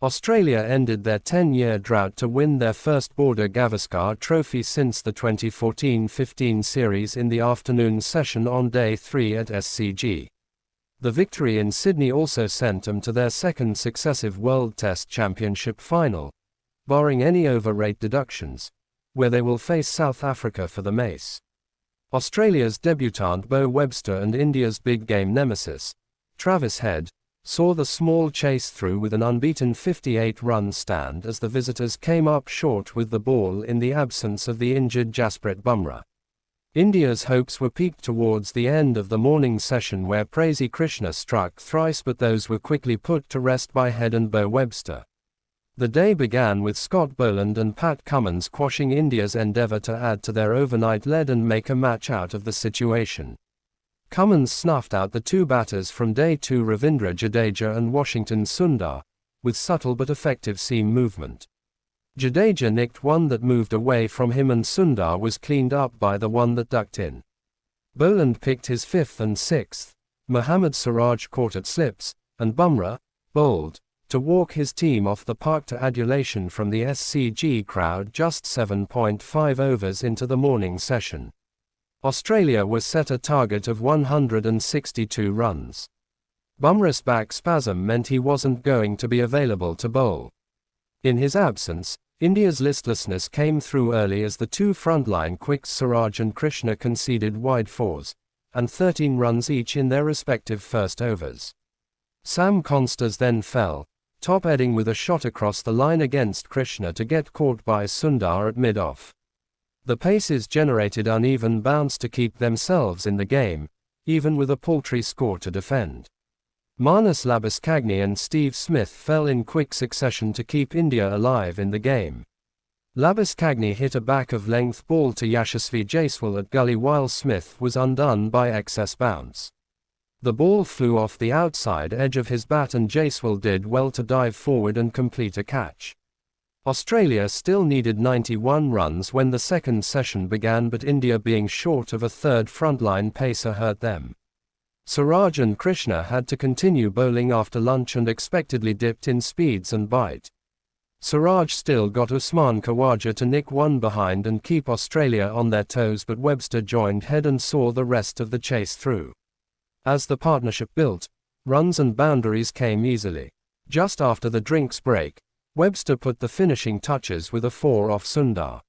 Australia ended their 10-year drought to win their first Border-Gavaskar Trophy since the 2014-15 series in the afternoon session on Day 3 at SCG. The victory in Sydney also sent them to their second successive World Test Championship final, barring any over-rate deductions, where they will face South Africa for the mace. Australia's debutant Beau Webster and India's big game nemesis, Travis Head, saw the small chase through with an unbeaten 58-run stand as the visitors came up short with the ball in the absence of the injured Jasprit Bumrah. India's hopes were peaked towards the end of the morning session where Prasidh Krishna struck thrice, but those were quickly put to rest by Head and Beau Webster. The day began with Scott Boland and Pat Cummins quashing India's endeavour to add to their overnight lead and make a match out of the situation. Cummins snuffed out the two batters from Day 2, Ravindra Jadeja and Washington Sundar, with subtle but effective seam movement. Jadeja nicked one that moved away from him and Sundar was cleaned up by the one that ducked in. Boland picked his fifth and sixth, Mohammad Siraj caught at slips, and Bumrah, bowled, to walk his team off the park to adulation from the SCG crowd just 7.5 overs into the morning session. Australia was set a target of 162 runs. Bumrah's back spasm meant he wasn't going to be available to bowl. In his absence, India's listlessness came through early as the two frontline quicks Siraj and Krishna conceded wide fours, and 13 runs each in their respective first overs. Sam Consters then fell, top-heading with a shot across the line against Krishna to get caught by Sundar at mid-off. The paces generated uneven bounce to keep themselves in the game, even with a paltry score to defend. Marnus Labuschagne and Steve Smith fell in quick succession to keep India alive in the game. Labuschagne hit a back-of-length ball to Yashasvi Jaiswal at gully while Smith was undone by excess bounce. The ball flew off the outside edge of his bat and Jaiswal did well to dive forward and complete a catch. Australia still needed 91 runs when the second session began, but India being short of a third frontline pacer hurt them. Siraj and Krishna had to continue bowling after lunch and expectedly dipped in speeds and bite. Siraj still got Usman Khawaja to nick one behind and keep Australia on their toes, but Webster joined Head and saw the rest of the chase through. As the partnership built, runs and boundaries came easily. Just after the drinks break, Webster put the finishing touches with a 4 off Sundar.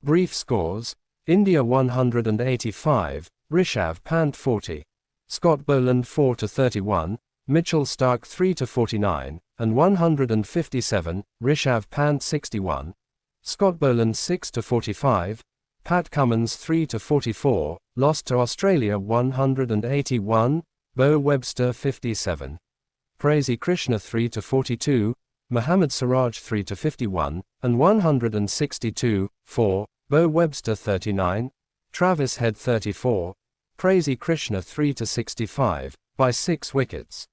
Brief scores: India 185, Rishabh Pant 40, Scott Boland 4-31, Mitchell Starc 3-49, and 157, Rishabh Pant 61, Scott Boland 6-45, Pat Cummins 3-44, lost to Australia 181, Beau Webster 57, Prasidh Krishna 3-42, Mohammad Siraj 3-51, and 162, 4, Beau Webster 39, Travis Head 34, Prasidh Krishna 3-65, by 6 wickets.